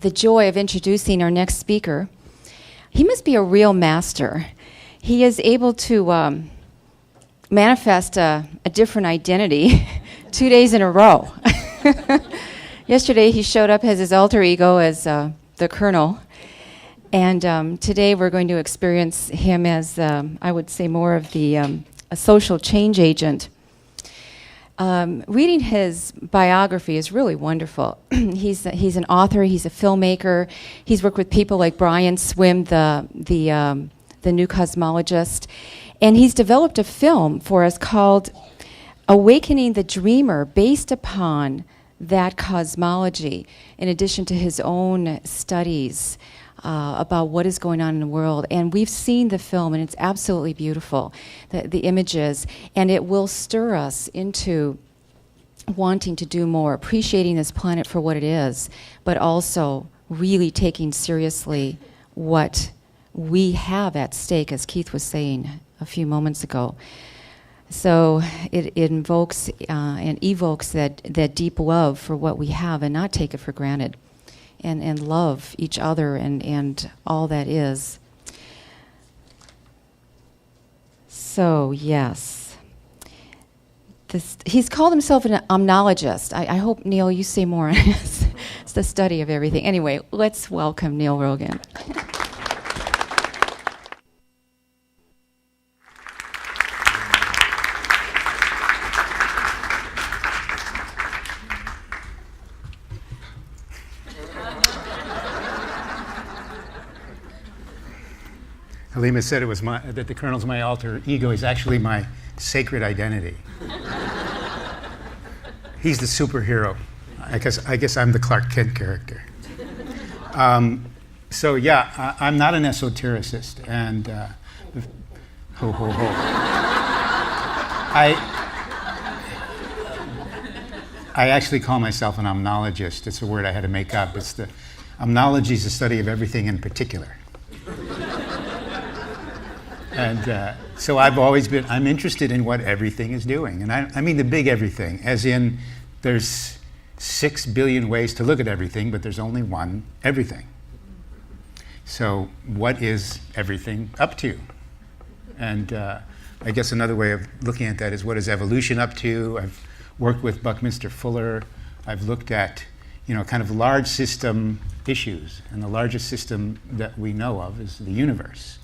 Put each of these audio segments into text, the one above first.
the joy of introducing our next speaker. He must be a real master. He is able to manifest a different identity 2 days in a row. Yesterday he showed up as his alter ego as the Colonel. And today we're going to experience him as, I would say, more of a social change agent. Reading his biography is really wonderful. He's an author. He's a filmmaker. He's worked with people like Brian Swim, the new cosmologist, and he's developed a film for us called "Awakening the Dreamer," based upon that cosmology. In addition to his own studies about what is going on in the world. And we've seen the film, and it's absolutely beautiful, the images, and it will stir us into wanting to do more, appreciating this planet for what it is, but also really taking seriously what we have at stake, as Keith was saying a few moments ago. So it invokes and evokes that deep love for what we have and not take it for granted. And love each other and all that is. So, yes. He's called himself an omnologist. I hope, Neal, you say more on this. It's the study of everything. Anyway, let's welcome Neal Rogin. Halima said that the Colonel's my alter ego. He's actually my sacred identity. He's the superhero. I guess I'm the Clark Kent character. So yeah, I'm not an esotericist, and ho ho ho. I actually call myself an omnologist. It's a word I had to make up. Omnology is the study of everything in particular. And so I'm interested in what everything is doing. And I mean the big everything, as in there's 6 billion ways to look at everything, but there's only one everything. So what is everything up to? And I guess another way of looking at that is, what is evolution up to? I've worked with Buckminster Fuller. I've looked at, kind of large system issues. And the largest system that we know of is the universe.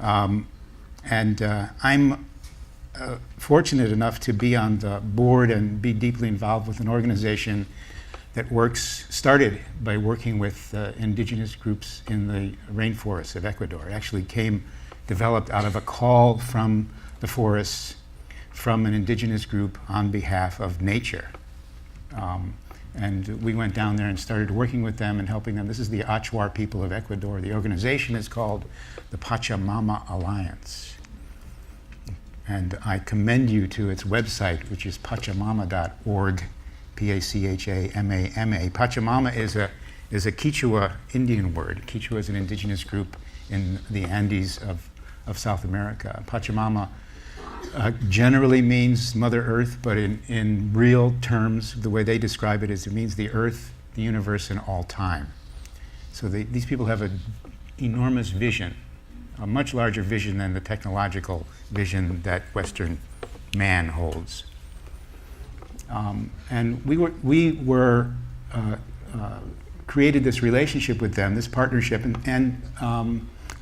I'm fortunate enough to be on the board and be deeply involved with an organization that started by working with indigenous groups in the rainforests of Ecuador. It actually developed out of a call from the forests from an indigenous group on behalf of nature. And we went down there and started working with them and helping them. This is the Achuar people of Ecuador. The organization is called the Pachamama Alliance. And I commend you to its website, which is pachamama.org, P-A-C-H-A-M-A-M-A. Pachamama is a Quechua Indian word. Quechua is an indigenous group in the Andes of South America. Pachamama generally means Mother Earth, but in real terms, the way they describe it is it means the earth, the universe, and all time. So these people have an enormous vision, a much larger vision than the technological vision that Western man holds. And we created this relationship with them, this partnership, and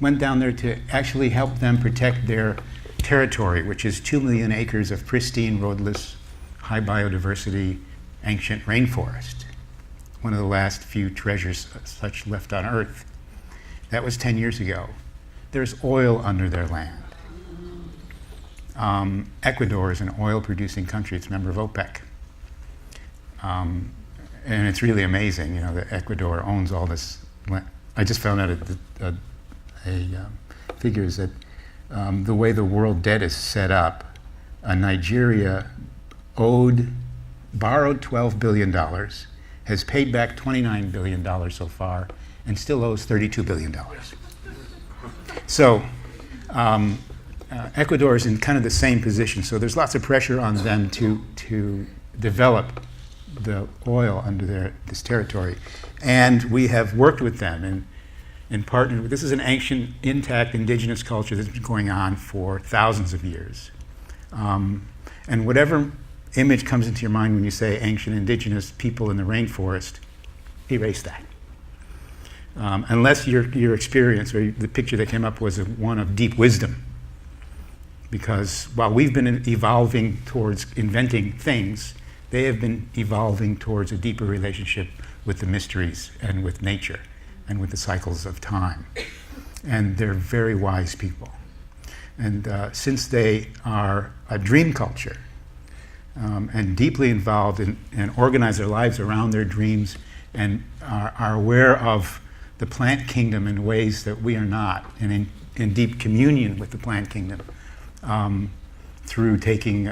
went down there to actually help them protect their territory, which is 2 million acres of pristine, roadless, high biodiversity, ancient rainforest. One of the last few treasures such left on Earth. That was 10 years ago. There's oil under their land. Ecuador is an oil-producing country. It's a member of OPEC. And it's really amazing, that Ecuador owns all this land. I just found out figures that the way the world debt is set up, Nigeria borrowed $12 billion, has paid back $29 billion so far, and still owes $32 billion. So Ecuador is in kind of the same position. So there's lots of pressure on them to develop the oil under this territory. And we have worked with them and partnered with, this is an ancient, intact indigenous culture that's been going on for thousands of years. And whatever image comes into your mind when you say ancient indigenous people in the rainforest, erase that. Unless your experience or the picture that came up was one of deep wisdom. Because while we've been evolving towards inventing things, they have been evolving towards a deeper relationship with the mysteries and with nature and with the cycles of time. And they're very wise people. And since they are a dream culture and deeply involved and organize their lives around their dreams and are aware of the plant kingdom in ways that we are not, and in deep communion with the plant kingdom, through taking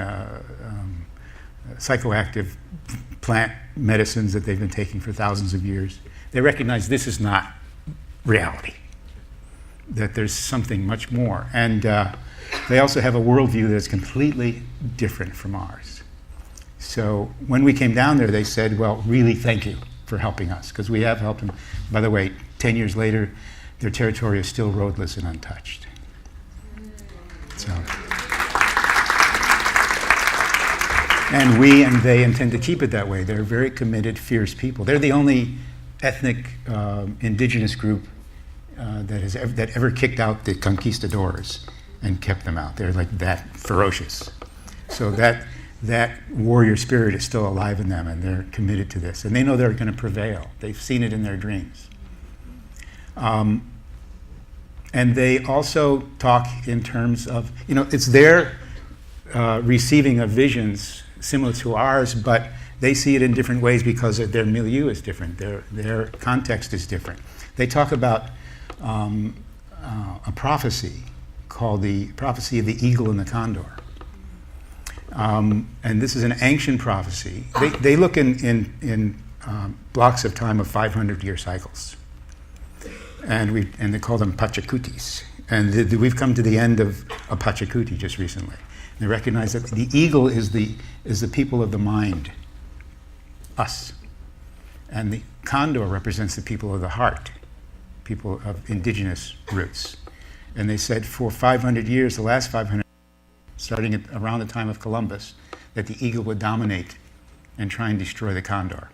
psychoactive plant medicines that they've been taking for thousands of years, they recognize this is not reality, that there's something much more. And they also have a worldview that's completely different from ours. So when we came down there, they said, well, really thank you for helping us, because we have helped them. By the way, 10 years later, their territory is still roadless and untouched. So. And we and they intend to keep it that way. They're very committed, fierce people. They're the only ethnic indigenous group that ever kicked out the conquistadors and kept them out. They're like that ferocious. So that warrior spirit is still alive in them, and they're committed to this. And they know they're going to prevail. They've seen it in their dreams. And they also talk in terms of, it's their receiving of visions similar to ours, but they see it in different ways because their milieu is different, their context is different. They talk about a prophecy called the prophecy of the eagle and the condor. And this is an ancient prophecy. They look in blocks of time of 500-year cycles. And they call them Pachacutis. And we've come to the end of a Pachacuti just recently. They recognize that the eagle is the people of the mind, us. And the condor represents the people of the heart, people of indigenous roots. And they said for 500 years, the last 500, starting around the time of Columbus, that the eagle would dominate and try and destroy the condor.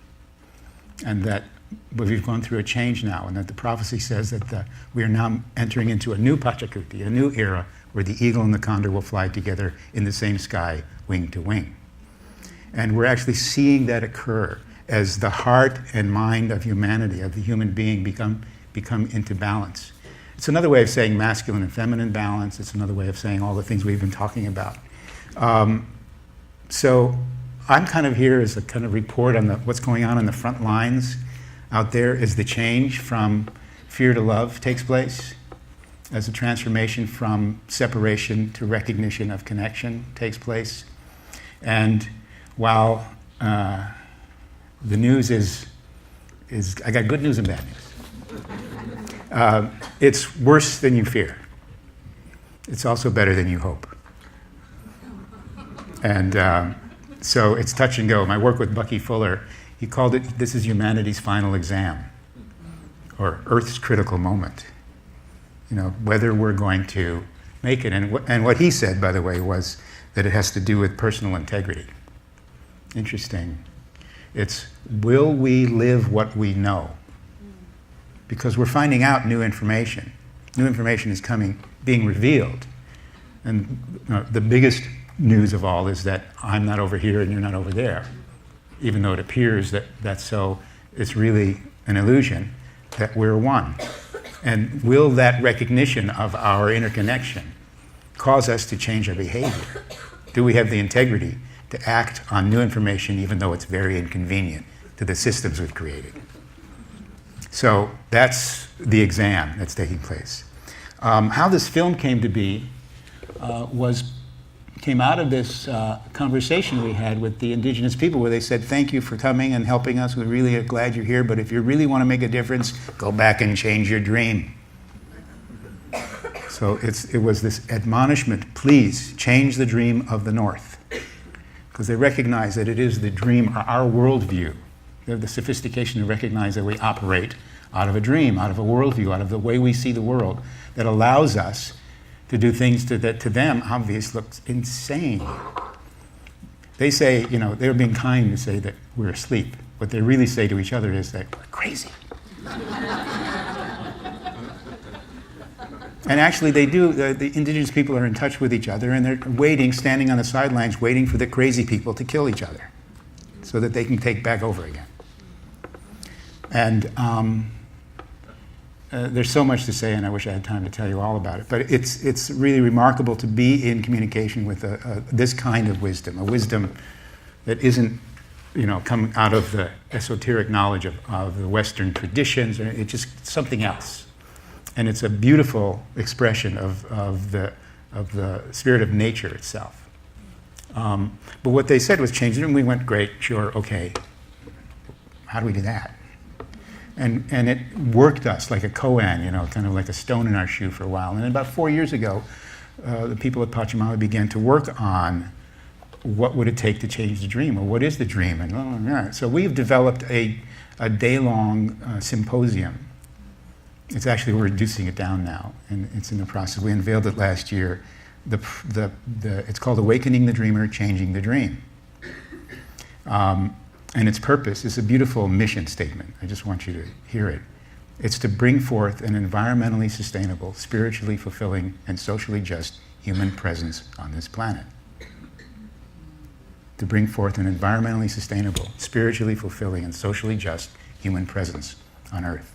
And that we've gone through a change now, and that the prophecy says that we are now entering into a new Pachacuti, a new era, where the eagle and the condor will fly together in the same sky, wing to wing. And we're actually seeing that occur as the heart and mind of humanity, of the human being, become into balance. It's another way of saying masculine and feminine balance. It's another way of saying all the things we've been talking about. So I'm kind of here as a kind of report on what's going on the front lines out there as the change from fear to love takes place, as a transformation from separation to recognition of connection takes place. And while the news is I got good news and bad news. It's worse than you fear. It's also better than you hope. And so it's touch and go. My work with Bucky Fuller, he called it, this is humanity's final exam, or Earth's critical moment. Whether we're going to make it. And what he said, by the way, was that it has to do with personal integrity. Interesting. It's, will we live what we know? Because we're finding out new information. New information is being revealed. And the biggest news of all is that I'm not over here and you're not over there. Even though it appears that that's so, it's really an illusion that we're one. And will that recognition of our interconnection cause us to change our behavior? Do we have the integrity to act on new information even though it's very inconvenient to the systems we've created? So that's the exam that's taking place. How this film came to be came out of this conversation we had with the indigenous people, where they said, thank you for coming and helping us. We really are glad you're here, but if you really want to make a difference, go back and change your dream. So it was this admonishment, please change the dream of the North. because they recognize that it is the dream, or our worldview. They have the sophistication to recognize that we operate out of a dream, out of a worldview, out of the way we see the world, that allows us to do things that to them obviously looks insane. They say, they're being kind to say that we're asleep. What they really say to each other is that we're crazy. And actually they do, the indigenous people are in touch with each other, and they're waiting, standing on the sidelines, waiting for the crazy people to kill each other so that they can take back over again. And there's so much to say, and I wish I had time to tell you all about it. But it's really remarkable to be in communication with this kind of wisdom, a wisdom that isn't, coming out of the esoteric knowledge of the Western traditions. It's just something else. And it's a beautiful expression of the spirit of nature itself. But what they said was change it, and we went, great, sure, okay. How do we do that? And it worked us like a koan, kind of like a stone in our shoe for a while. And then about 4 years ago, the people at Pachamama began to work on what would it take to change the dream, or what is the dream? And so we've developed a day-long symposium. It's actually, we're reducing it down now, and it's in the process. We unveiled it last year. It's called Awakening the Dreamer, Changing the Dream. And its purpose is a beautiful mission statement. I just want you to hear it. It's to bring forth an environmentally sustainable, spiritually fulfilling, and socially just human presence on this planet. To bring forth an environmentally sustainable, spiritually fulfilling, and socially just human presence on Earth.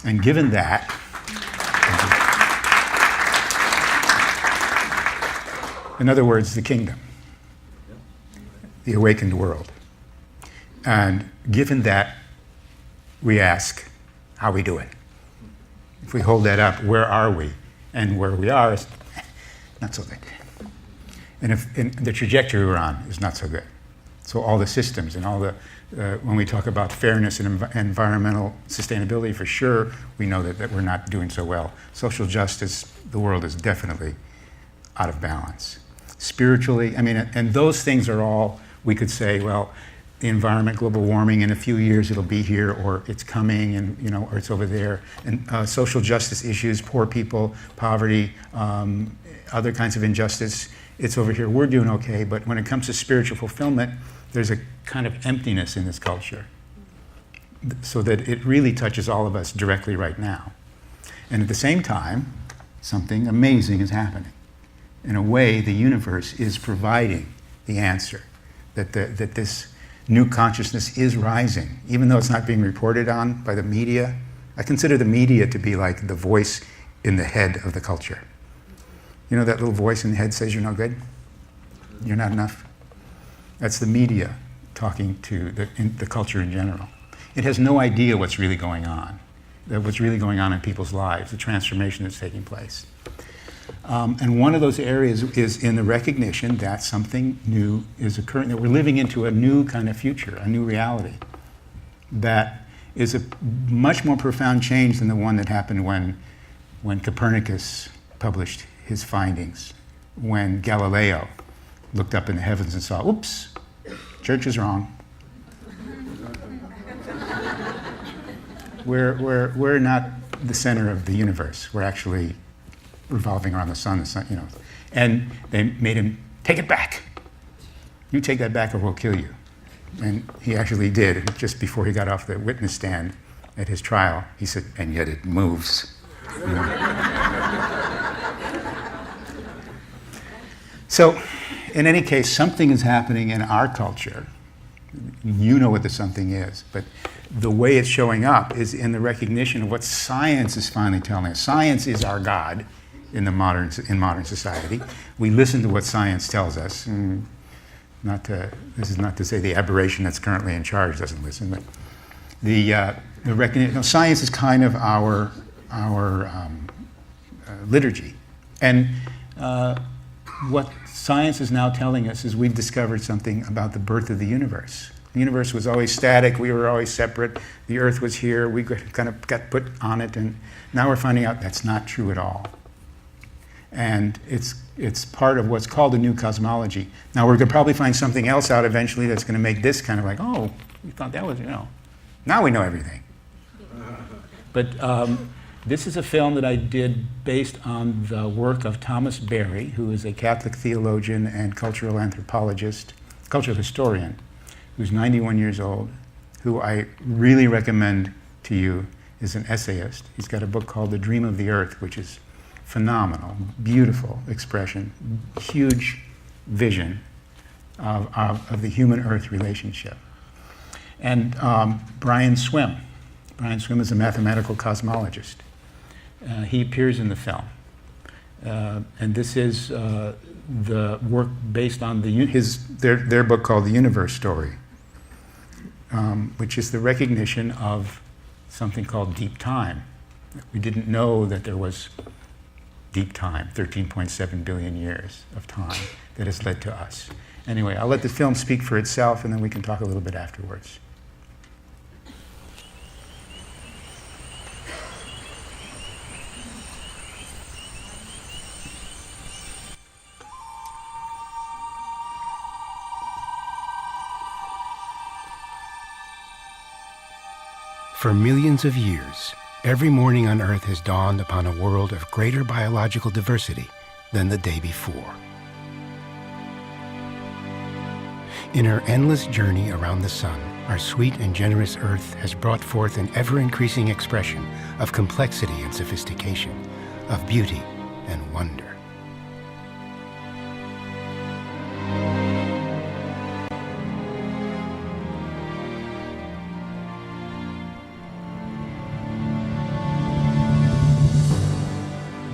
And given that, in other words, the kingdom, the awakened world. And given that, we ask, how we doing? If we hold that up, where are we? And where we are is not so good. And the trajectory we're on is not so good. So all the systems and all the, when we talk about fairness and environmental sustainability, for sure, we know that we're not doing so well. Social justice, the world is definitely out of balance. Spiritually, and those things are all, we could say, well, the environment, global warming, in a few years it'll be here, or it's coming, and or it's over there. And social justice issues, poor people, poverty, other kinds of injustice, it's over here. We're doing okay, but when it comes to spiritual fulfillment, there's a kind of emptiness in this culture, so that it really touches all of us directly right now. And at the same time, something amazing is happening. In a way, the universe is providing the answer, that this new consciousness is rising, even though it's not being reported on by the media. I consider the media to be like the voice in the head of the culture. That little voice in the head says you're no good, you're not enough. That's the media talking to the culture in general. It has no idea what's really going on in people's lives, the transformation that's taking place. And one of those areas is in the recognition that something new is occurring, that we're living into a new kind of future, a new reality, that is a much more profound change than the one that happened when Copernicus published his findings, when Galileo looked up in the heavens and saw, oops, church is wrong. We're not the center of the universe. We're actually revolving around the sun, and they made him take it back. You take that back or we'll kill you. And he actually did. And just before he got off the witness stand at his trial, he said, and yet it moves. So, in any case, something is happening in our culture. You know what the something is, but the way it's showing up is in the recognition of what science is finally telling us. Science is our God in modern society. We listen to what science tells us. This is not to say the aberration that's currently in charge doesn't listen, but the recognition. Science is kind of our liturgy, and what science is now telling us is we've discovered something about the birth of the universe. The universe was always static. We were always separate. The Earth was here. We kind of got put on it, and now we're finding out that's not true at all. And it's part of what's called a new cosmology. Now we're going to probably find something else out eventually that's going to make this kind of like, oh, we thought that was, now we know everything. But this is a film that I did based on the work of Thomas Berry, who is a Catholic theologian and cultural anthropologist, cultural historian, who's 91 years old, who I really recommend to you, is an essayist. He's got a book called The Dream of the Earth, which is phenomenal, beautiful expression, huge vision of the human-earth relationship. And Brian Swim. Brian Swim is a mathematical cosmologist. He appears in the film. And this is the work based on their book called The Universe Story, which is the recognition of something called deep time. We didn't know that there was deep time, 13.7 billion years of time that has led to us. Anyway, I'll let the film speak for itself, and then we can talk a little bit afterwards. For millions of years, every morning on Earth has dawned upon a world of greater biological diversity than the day before. In her endless journey around the sun, our sweet and generous Earth has brought forth an ever-increasing expression of complexity and sophistication, of beauty and wonder.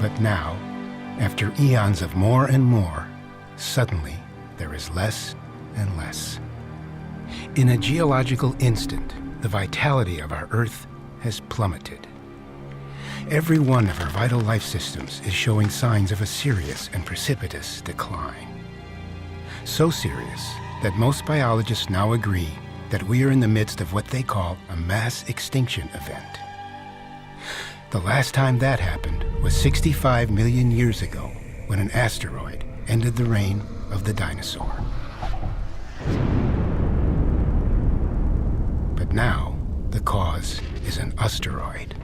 But now, after eons of more and more, suddenly there is less and less. In a geological instant, the vitality of our Earth has plummeted. Every one of our vital life systems is showing signs of a serious and precipitous decline. So serious that most biologists now agree that we are in the midst of what they call a mass extinction event. The last time that happened was 65 million years ago, when an asteroid ended the reign of the dinosaur. But now, the cause is an asteroid.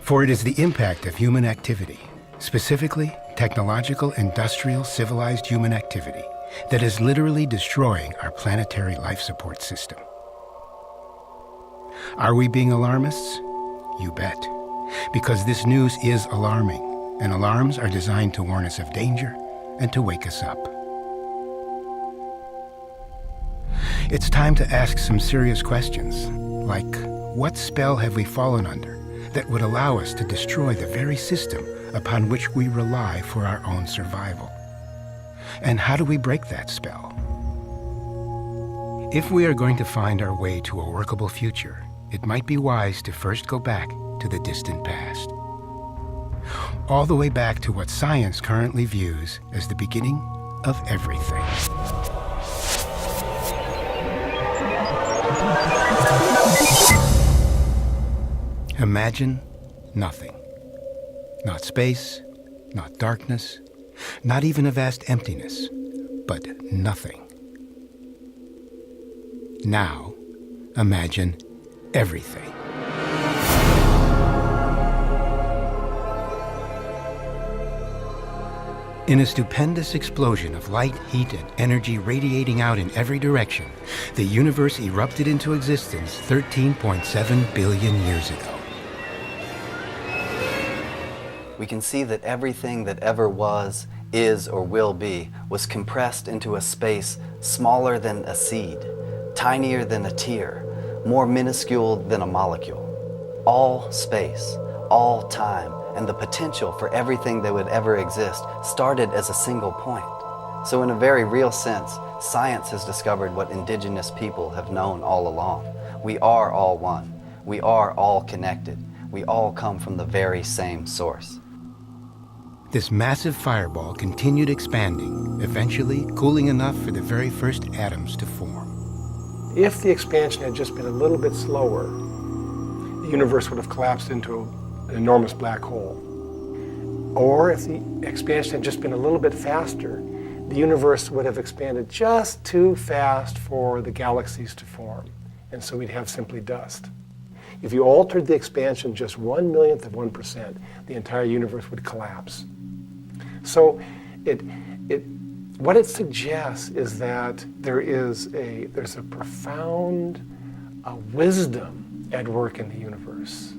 For it is the impact of human activity, specifically technological, industrial, civilized human activity, that is literally destroying our planetary life support system. Are we being alarmists? You bet. Because this news is alarming, and alarms are designed to warn us of danger and to wake us up. It's time to ask some serious questions, like, what spell have we fallen under that would allow us to destroy the very system upon which we rely for our own survival? And how do we break that spell? If we are going to find our way to a workable future, it might be wise to first go back to the distant past. All the way back to what science currently views as the beginning of everything. Imagine nothing. Not space, not darkness, not even a vast emptiness, but nothing. Now, imagine everything. In a stupendous explosion of light, heat, and energy radiating out in every direction, the universe erupted into existence 13.7 billion years ago. We can see that everything that ever was, is, or will be was compressed into a space smaller than a seed, tinier than a tear, more minuscule than a molecule. All space, all time, and the potential for everything that would ever exist started as a single point. So in a very real sense, science has discovered what indigenous people have known all along. We are all one. We are all connected. We all come from the very same source. This massive fireball continued expanding, eventually cooling enough for the very first atoms to form. If the expansion had just been a little bit slower, the universe would have collapsed into an enormous black hole. Or if the expansion had just been a little bit faster, the universe would have expanded just too fast for the galaxies to form. And so we'd have simply dust. If you altered the expansion just 1/1,000,000th of 1%, the entire universe would collapse. So what it suggests is that there's a profound wisdom at work in the universe.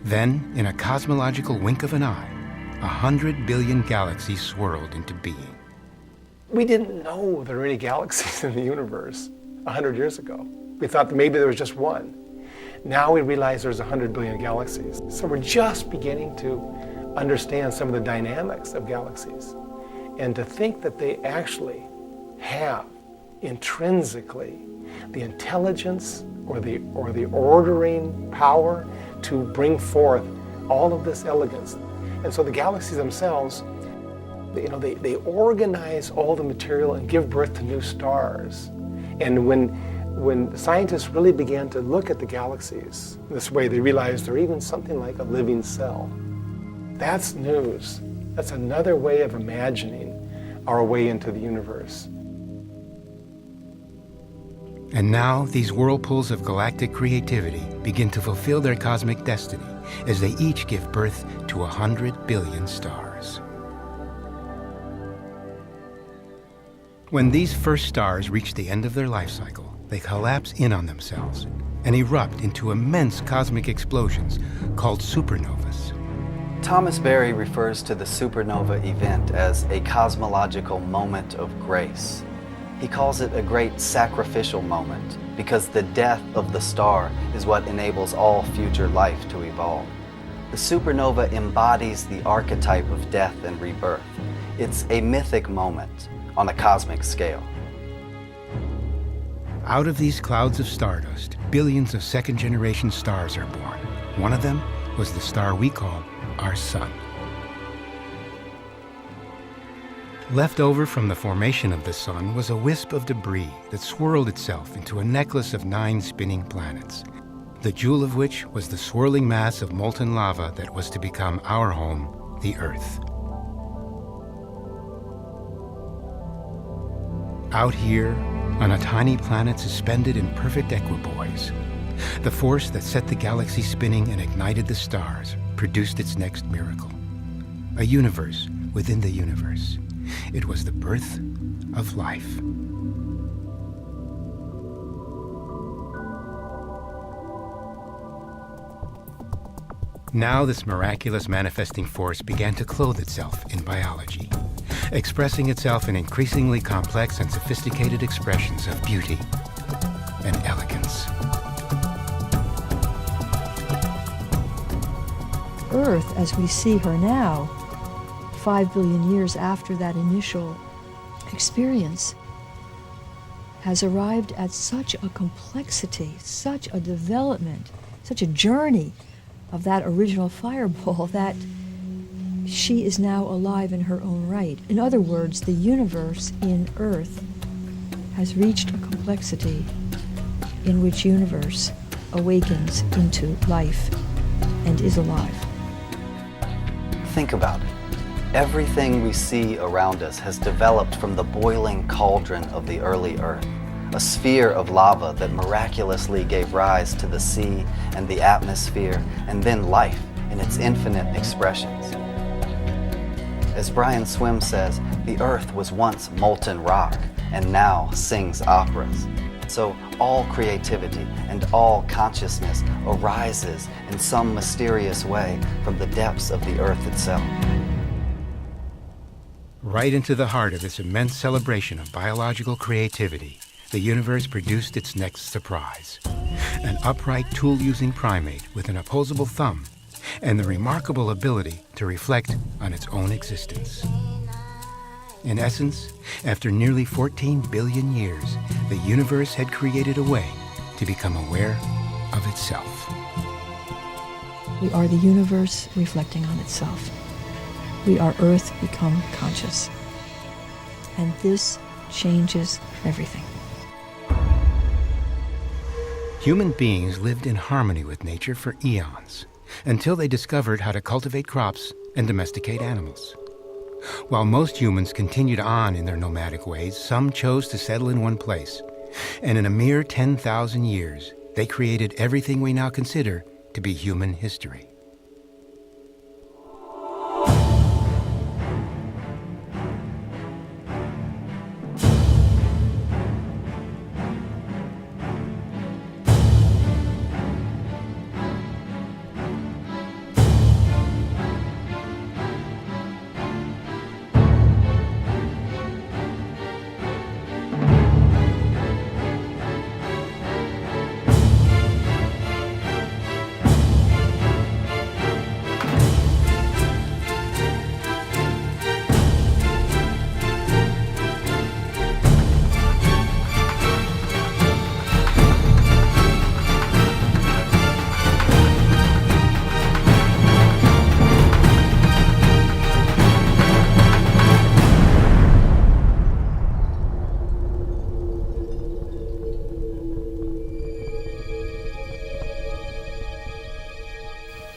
Then, in a cosmological wink of an eye, 100 billion galaxies swirled into being. We didn't know there were any galaxies in the universe 100 years ago. We thought that maybe there was just one. Now we realize there's 100 billion galaxies. So we're just beginning to understand some of the dynamics of galaxies. And to think that they actually have intrinsically the intelligence or the ordering power to bring forth all of this elegance. And so the galaxies themselves, they organize all the material and give birth to new stars. And when scientists really began to look at the galaxies this way, they realized they're even something like a living cell. That's news. That's another way of imagining our way into the universe. And now these whirlpools of galactic creativity begin to fulfill their cosmic destiny as they each give birth to 100 billion stars. When these first stars reach the end of their life cycle, they collapse in on themselves and erupt into immense cosmic explosions called supernovas. Thomas Berry refers to the supernova event as a cosmological moment of grace. He calls it a great sacrificial moment because the death of the star is what enables all future life to evolve. The supernova embodies the archetype of death and rebirth. It's a mythic moment on a cosmic scale. Out of these clouds of stardust, billions of second-generation stars are born. One of them was the star we call our sun. Left over from the formation of the sun was a wisp of debris that swirled itself into a necklace of 9 spinning planets, the jewel of which was the swirling mass of molten lava that was to become our home, the Earth. Out here, on a tiny planet suspended in perfect equipoise, the force that set the galaxy spinning and ignited the stars produced its next miracle. A universe within the universe. It was the birth of life. Now this miraculous manifesting force began to clothe itself in biology, expressing itself in increasingly complex and sophisticated expressions of beauty and elegance. Earth, as we see her now, 5 billion years after that initial experience, has arrived at such a complexity, such a development, such a journey of that original fireball that she is now alive in her own right. In other words, the universe in Earth has reached a complexity in which universe awakens into life and is alive. Think about it. Everything we see around us has developed from the boiling cauldron of the early Earth, a sphere of lava that miraculously gave rise to the sea and the atmosphere, and then life in its infinite expressions. As Brian Swimme says, the Earth was once molten rock and now sings operas. So all creativity and all consciousness arises in some mysterious way from the depths of the Earth itself. Right into the heart of this immense celebration of biological creativity, the universe produced its next surprise. An upright tool-using primate with an opposable thumb and the remarkable ability to reflect on its own existence. In essence, after nearly 14 billion years, the universe had created a way to become aware of itself. We are the universe reflecting on itself. We are Earth become conscious. And this changes everything. Human beings lived in harmony with nature for eons. until they discovered how to cultivate crops and domesticate animals. While most humans continued on in their nomadic ways, some chose to settle in one place. And in a mere 10,000 years, they created everything we now consider to be human history.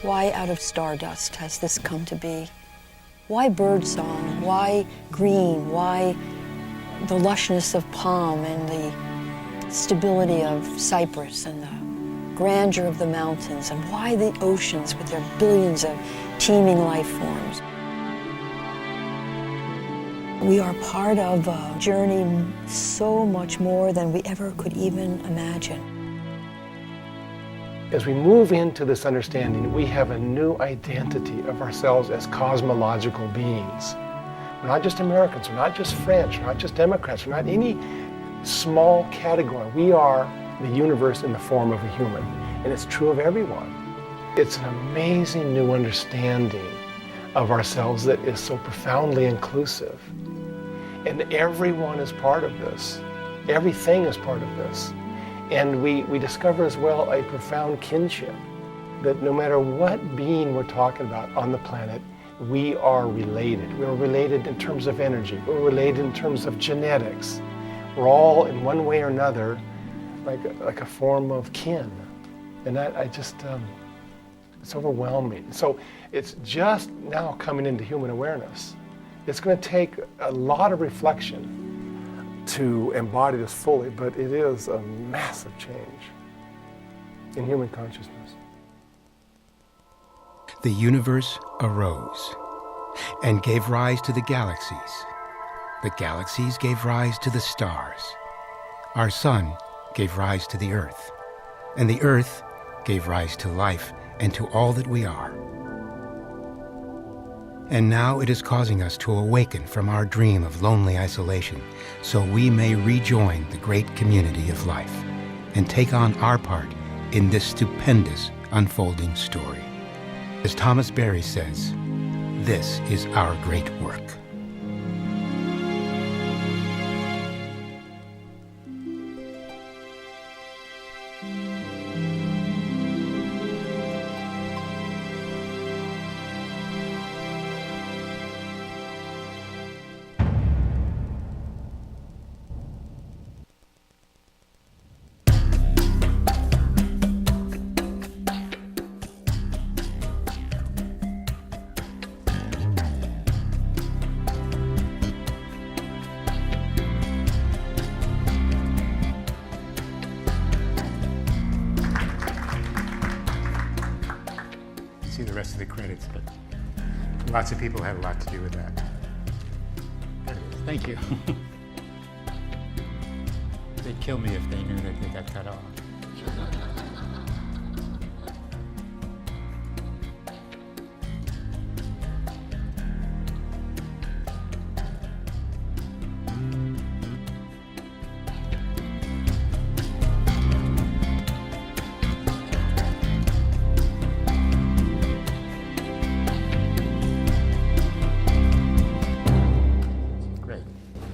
Why out of stardust has this come to be? Why birdsong? Why green? Why the lushness of palm and the stability of cypress and the grandeur of the mountains? And why the oceans with their billions of teeming life forms? We are part of a journey so much more than we ever could even imagine. As we move into this understanding, we have a new identity of ourselves as cosmological beings. We're not just Americans, we're not just French, we're not just Democrats, we're not any small category. We are the universe in the form of a human, and it's true of everyone. It's an amazing new understanding of ourselves that is so profoundly inclusive. And everyone is part of this. Everything is part of this. And we discover as well a profound kinship, that no matter what being we're talking about on the planet, we are related. We're related in terms of energy. We're related in terms of genetics. We're all in one way or another like a form of kin. And that it's overwhelming. So it's just now coming into human awareness. It's going to take a lot of reflection to embody this fully, but it is a massive change in human consciousness. The universe arose and gave rise to the galaxies. The galaxies gave rise to the stars. Our sun gave rise to the earth, and the earth gave rise to life and to all that we are. And now it is causing us to awaken from our dream of lonely isolation so we may rejoin the great community of life and take on our part in this stupendous unfolding story. As Thomas Berry says, this is our great work. See the rest of the credits, but lots of people had a lot to do with that. There it is. Thank you. They'd kill me if they knew that they got cut off.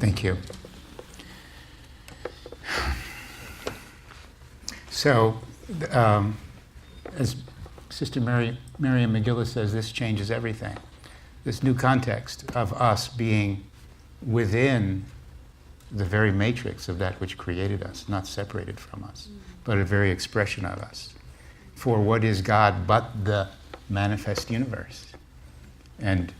Thank you. So, as Sister Miriam McGillis says, this changes everything. This new context of us being within the very matrix of that which created us, not separated from us, but a very expression of us. For what is God but the manifest universe. And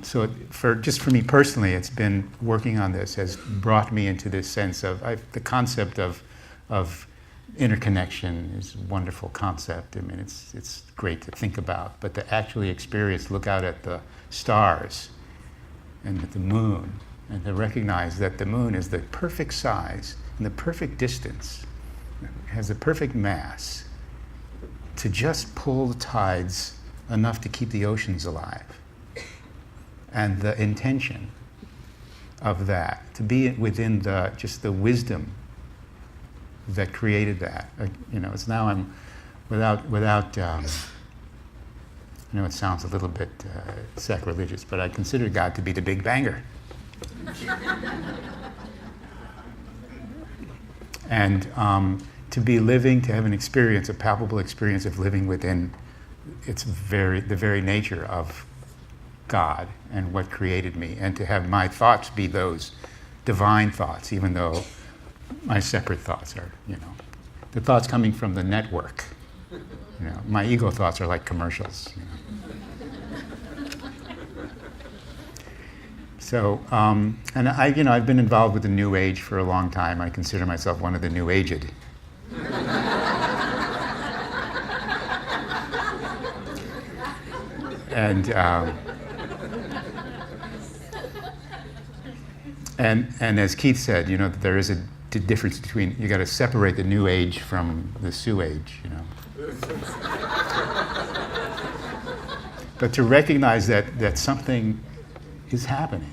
so for me personally, it's been working on this has brought me into this sense of the concept of interconnection is a wonderful concept. I mean, it's great to think about, but to actually experience, look out at the stars and at the moon, and to recognize that the moon is the perfect size and the perfect distance, has the perfect mass to just pull the tides enough to keep the oceans alive. And the intention of that, to be within just the wisdom that created that. It's now I'm without I know it sounds a little bit sacrilegious, but I consider God to be the Big Banger. And to be living, to have an experience, a palpable experience of living within the very nature of God and what created me, and to have my thoughts be those divine thoughts, even though my separate thoughts are, the thoughts coming from the network. My ego thoughts are like commercials. So, and I've been involved with the New Age for a long time. I consider myself one of the New Aged. And as Keith said, there is a difference between, you got to separate the New Age from the Sioux Age, But to recognize that something is happening,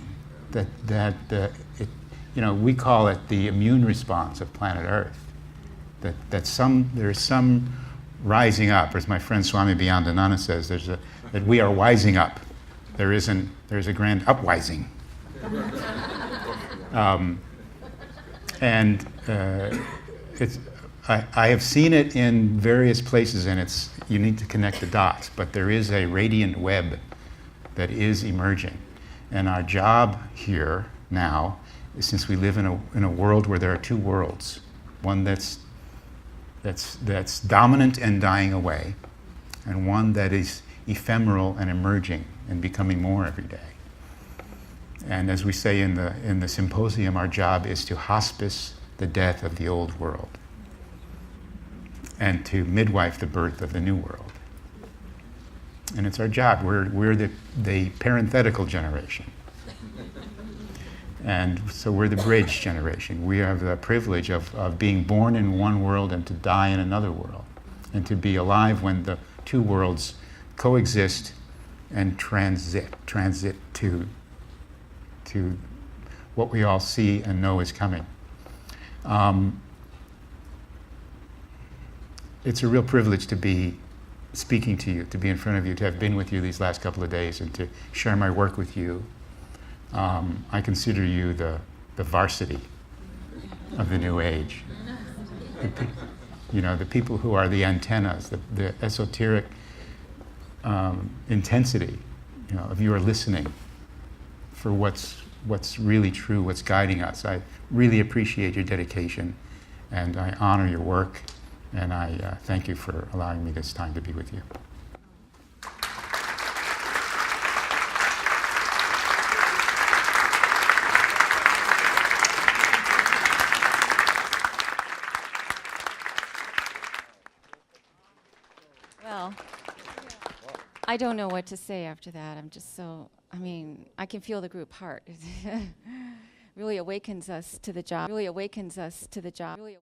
we call it the immune response of planet Earth. That there's some rising up, as my friend Swami Beyondananda says, that we are wising up. There's a grand upwising. I have seen it in various places, and you need to connect the dots, but there is a radiant web that is emerging. And our job here now is, since we live in a world where there are two worlds, one that's dominant and dying away, and one that is ephemeral and emerging and becoming more every day. And as we say in the symposium, our job is to hospice the death of the old world and to midwife the birth of the new world. And it's our job. We're the parenthetical generation. And so we're the bridge generation. We have the privilege of being born in one world and to die in another world, and to be alive when the two worlds coexist and transit to what we all see and know is coming. It's a real privilege to be speaking to you, to be in front of you, to have been with you these last couple of days, and to share my work with you. I consider you the varsity of the New Age. The people who are the antennas, the esoteric intensity, of your listening for what's really true, what's guiding us. I really appreciate your dedication, and I honor your work, and I thank you for allowing me this time to be with you. Well, I don't know what to say after that. I'm just I can feel the group heart. It really awakens us to the job.